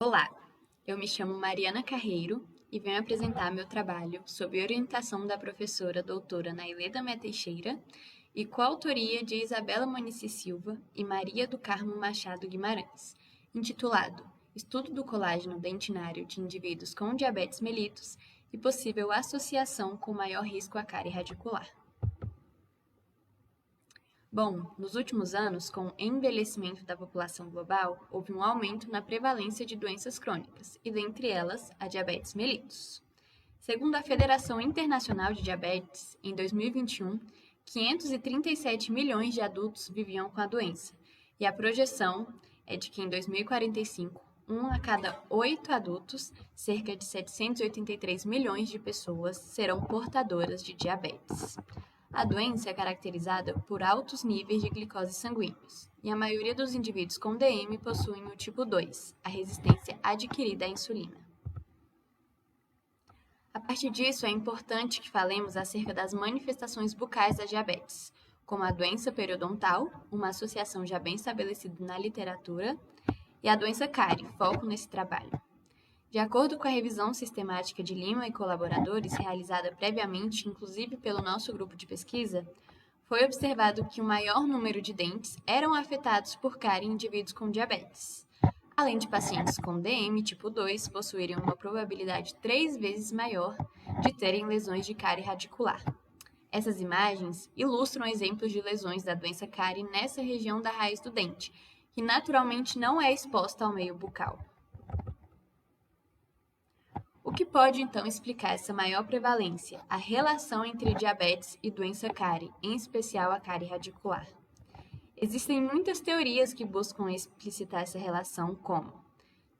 Olá, eu me chamo Mariana Carreiro e venho apresentar meu trabalho sob orientação da professora doutora Naileda Mé Teixeira e coautoria de Isabela Monici Silva e Maria do Carmo Machado Guimarães, intitulado Estudo do colágeno dentinário de indivíduos com diabetes mellitus e possível associação com maior risco à cárie radicular. Bom, nos últimos anos, com o envelhecimento da população global, houve um aumento na prevalência de doenças crônicas, e dentre elas, a diabetes mellitus. Segundo a Federação Internacional de Diabetes, em 2021, 537 milhões de adultos viviam com a doença, e a projeção é de que em 2045, 1 a cada 8 adultos, cerca de 783 milhões de pessoas, serão portadoras de diabetes. A doença é caracterizada por altos níveis de glicose sanguíneos, e a maioria dos indivíduos com DM possuem o tipo 2, a resistência adquirida à insulina. A partir disso, é importante que falemos acerca das manifestações bucais da diabetes, como a doença periodontal, uma associação já bem estabelecida na literatura, e a doença cárie, foco nesse trabalho. De acordo com a revisão sistemática de Lima e colaboradores, realizada previamente, inclusive pelo nosso grupo de pesquisa, foi observado que o maior número de dentes eram afetados por cárie em indivíduos com diabetes, além de pacientes com DM tipo 2 possuírem uma probabilidade 3 vezes maior de terem lesões de cárie radicular. Essas imagens ilustram exemplos de lesões da doença cárie nessa região da raiz do dente, que naturalmente não é exposta ao meio bucal. O que pode, então, explicar essa maior prevalência, a relação entre diabetes e doença cárie, em especial a cárie radicular? Existem muitas teorias que buscam explicitar essa relação, como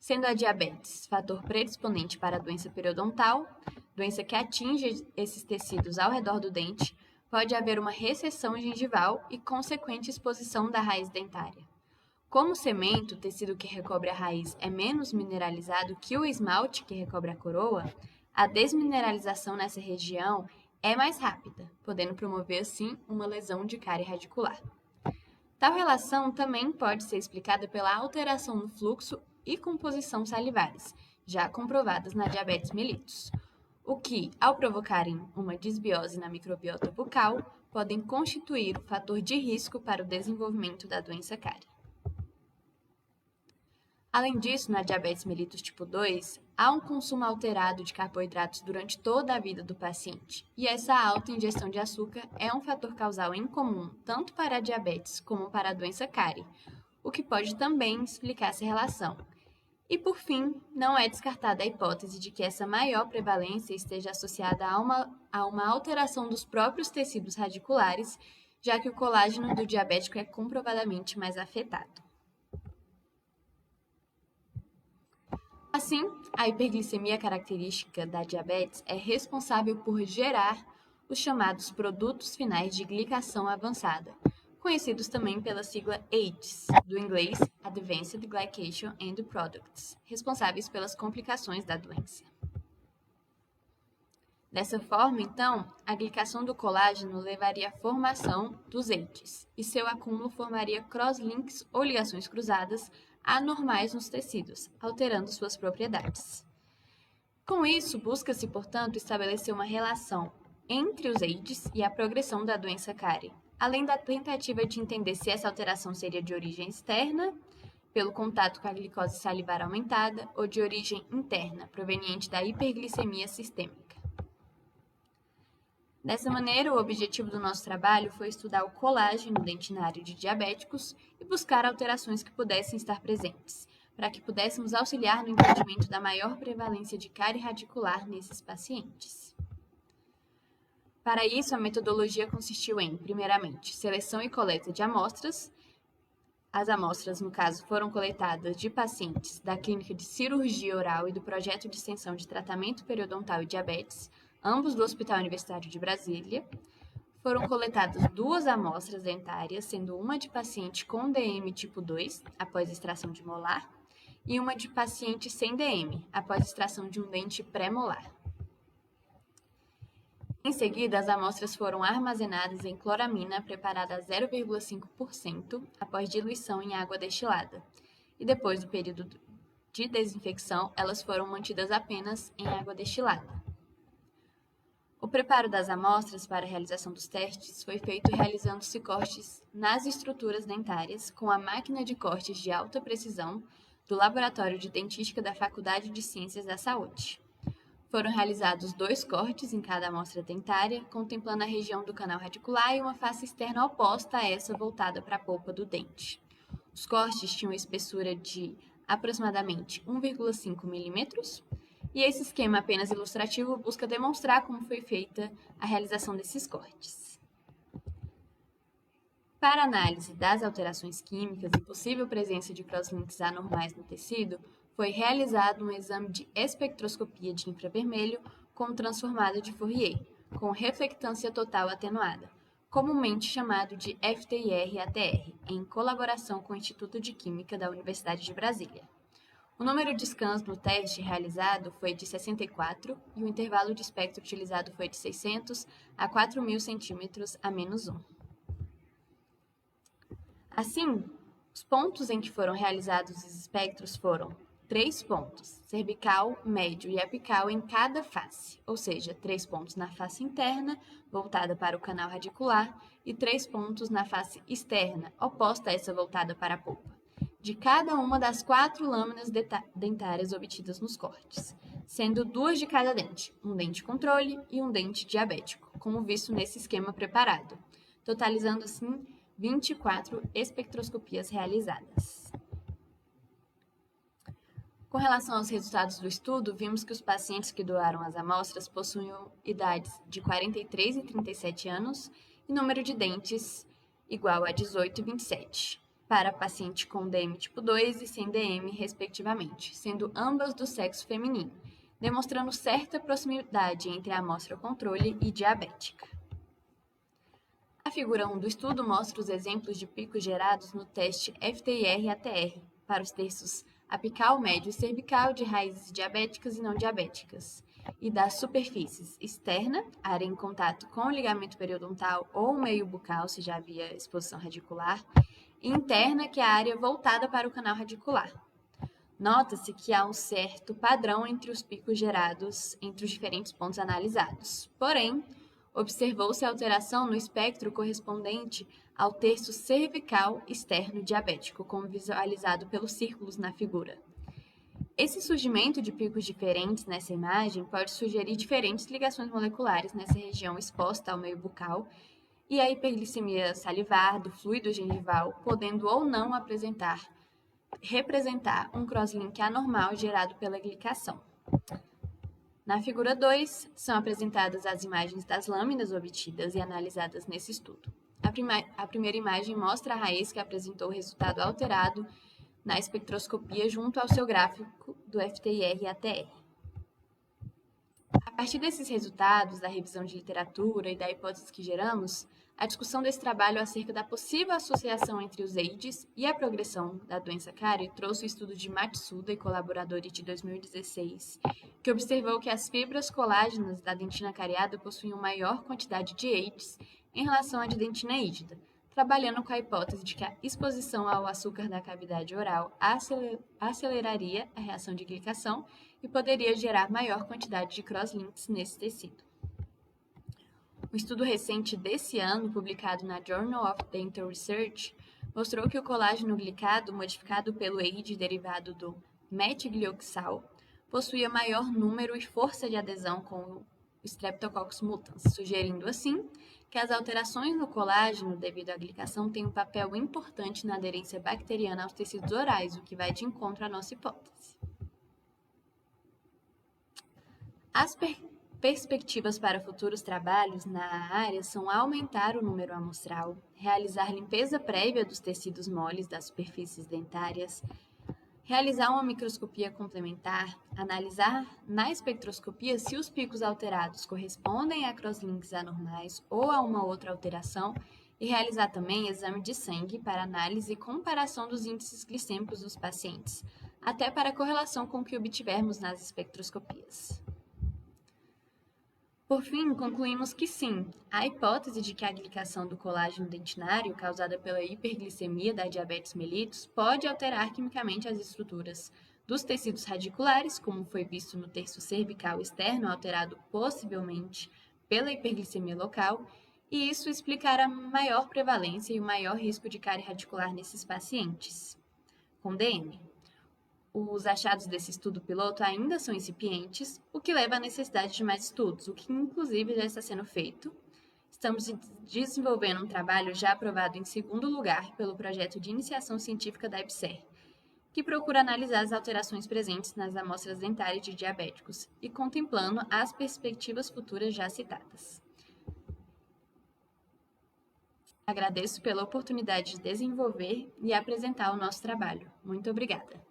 sendo a diabetes fator predisponente para a doença periodontal, doença que atinge esses tecidos ao redor do dente, pode haver uma recessão gengival e consequente exposição da raiz dentária. Como o cemento, o tecido que recobre a raiz, é menos mineralizado que o esmalte que recobre a coroa, a desmineralização nessa região é mais rápida, podendo promover, assim, uma lesão de cárie radicular. Tal relação também pode ser explicada pela alteração no fluxo e composição salivares, já comprovadas na diabetes mellitus, o que, ao provocarem uma disbiose na microbiota bucal, podem constituir o fator de risco para o desenvolvimento da doença cárie. Além disso, na diabetes mellitus tipo 2, há um consumo alterado de carboidratos durante toda a vida do paciente, e essa alta ingestão de açúcar é um fator causal em comum tanto para a diabetes como para a doença cárie, o que pode também explicar essa relação. E, por fim, não é descartada a hipótese de que essa maior prevalência esteja associada a uma alteração dos próprios tecidos radiculares, já que o colágeno do diabético é comprovadamente mais afetado. Assim, a hiperglicemia característica da diabetes é responsável por gerar os chamados produtos finais de glicação avançada, conhecidos também pela sigla AGEs, do inglês Advanced Glycation End Products, responsáveis pelas complicações da doença. Dessa forma, então, a glicação do colágeno levaria à formação dos AGEs, e seu acúmulo formaria crosslinks ou ligações cruzadas anormais nos tecidos, alterando suas propriedades. Com isso, busca-se, portanto, estabelecer uma relação entre os AGEs e a progressão da doença cárie, além da tentativa de entender se essa alteração seria de origem externa, pelo contato com a glicose salivar aumentada, ou de origem interna, proveniente da hiperglicemia sistêmica. Dessa maneira, o objetivo do nosso trabalho foi estudar o colágeno dentinário de diabéticos e buscar alterações que pudessem estar presentes, para que pudéssemos auxiliar no entendimento da maior prevalência de cárie radicular nesses pacientes. Para isso, a metodologia consistiu em, primeiramente, seleção e coleta de amostras. As amostras, no caso, foram coletadas de pacientes da Clínica de Cirurgia Oral e do Projeto de Extensão de Tratamento Periodontal e Diabetes, ambos do Hospital Universitário de Brasília. Foram coletadas 2 amostras dentárias, sendo uma de paciente com DM tipo 2, após extração de molar, e uma de paciente sem DM, após extração de um dente pré-molar. Em seguida, as amostras foram armazenadas em cloramina preparada a 0,5% após diluição em água destilada, e depois do período de desinfecção, elas foram mantidas apenas em água destilada. O preparo das amostras para a realização dos testes foi feito realizando-se cortes nas estruturas dentárias com a máquina de cortes de alta precisão do Laboratório de Dentística da Faculdade de Ciências da Saúde. Foram realizados 2 cortes em cada amostra dentária, contemplando a região do canal radicular e uma face externa oposta a essa voltada para a polpa do dente. Os cortes tinham espessura de aproximadamente 1,5 milímetros, e esse esquema apenas ilustrativo busca demonstrar como foi feita a realização desses cortes. Para análise das alterações químicas e possível presença de crosslinks anormais no tecido, foi realizado um exame de espectroscopia de infravermelho com transformada de Fourier, com reflectância total atenuada, comumente chamado de FTIR-ATR, em colaboração com o Instituto de Química da Universidade de Brasília. O número de scans no teste realizado foi de 64 e o intervalo de espectro utilizado foi de 600 a 4.000 centímetros a -1. Assim, os pontos em que foram realizados os espectros foram 3 pontos, cervical, médio e apical em cada face, ou seja, 3 pontos na face interna, voltada para o canal radicular, e 3 pontos na face externa, oposta a essa voltada para a polpa, de cada uma das 4 lâminas dentárias obtidas nos cortes, sendo 2 de cada dente, um dente controle e um dente diabético, como visto nesse esquema preparado, totalizando assim 24 espectroscopias realizadas. Com relação aos resultados do estudo, vimos que os pacientes que doaram as amostras possuíam idades de 43 e 37 anos e número de dentes igual a 18 e 27, para paciente com DM tipo 2 e sem DM, respectivamente, sendo ambas do sexo feminino, demonstrando certa proximidade entre a amostra controle e diabética. A figura 1 do estudo mostra os exemplos de picos gerados no teste FTIR-ATR para os terços apical, médio e cervical de raízes diabéticas e não diabéticas, e das superfícies externa, área em contato com o ligamento periodontal ou o meio bucal, se já havia exposição radicular, e interna, que é a área voltada para o canal radicular. Nota-se que há um certo padrão entre os picos gerados entre os diferentes pontos analisados. Porém, observou-se alteração no espectro correspondente ao terço cervical externo diabético, como visualizado pelos círculos na figura. Esse surgimento de picos diferentes nessa imagem pode sugerir diferentes ligações moleculares nessa região exposta ao meio bucal e a hiperglicemia salivar do fluido gengival, podendo ou não representar um crosslink anormal gerado pela glicação. Na figura 2, são apresentadas as imagens das lâminas obtidas e analisadas nesse estudo. A primeira imagem mostra a raiz que apresentou resultado alterado na espectroscopia junto ao seu gráfico do FTIR-ATR. A partir desses resultados, da revisão de literatura e da hipótese que geramos, a discussão desse trabalho acerca da possível associação entre os AIDS e a progressão da doença cárie trouxe o estudo de Matsuda e colaboradores de 2016, que observou que as fibras colágenas da dentina cariada possuíam maior quantidade de AIDS em relação à de dentina rígida, trabalhando com a hipótese de que a exposição ao açúcar da cavidade oral aceleraria a reação de glicação e poderia gerar maior quantidade de crosslinks nesse tecido. Um estudo recente desse ano, publicado na Journal of Dental Research, mostrou que o colágeno glicado, modificado pelo AID derivado do metiglioxal, possuía maior número e força de adesão com o Streptococcus mutans, sugerindo assim que as alterações no colágeno devido à glicação têm um papel importante na aderência bacteriana aos tecidos orais, o que vai de encontro à nossa hipótese. As perspectivas para futuros trabalhos na área são aumentar o número amostral, realizar limpeza prévia dos tecidos moles das superfícies dentárias, realizar uma microscopia complementar, analisar na espectroscopia se os picos alterados correspondem a crosslinks anormais ou a uma outra alteração e realizar também exame de sangue para análise e comparação dos índices glicêmicos dos pacientes, até para correlação com o que obtivermos nas espectroscopias. Por fim, concluímos que sim, a hipótese de que a glicação do colágeno dentinário, causada pela hiperglicemia da diabetes mellitus, pode alterar quimicamente as estruturas dos tecidos radiculares, como foi visto no terço cervical externo, alterado possivelmente pela hiperglicemia local, e isso explicará a maior prevalência e o maior risco de cárie radicular nesses pacientes com DM. Os achados desse estudo piloto ainda são incipientes, o que leva à necessidade de mais estudos, o que inclusive já está sendo feito. Estamos desenvolvendo um trabalho já aprovado em segundo lugar pelo projeto de iniciação científica da EBSER, que procura analisar as alterações presentes nas amostras dentárias de diabéticos e contemplando as perspectivas futuras já citadas. Agradeço pela oportunidade de desenvolver e apresentar o nosso trabalho. Muito obrigada.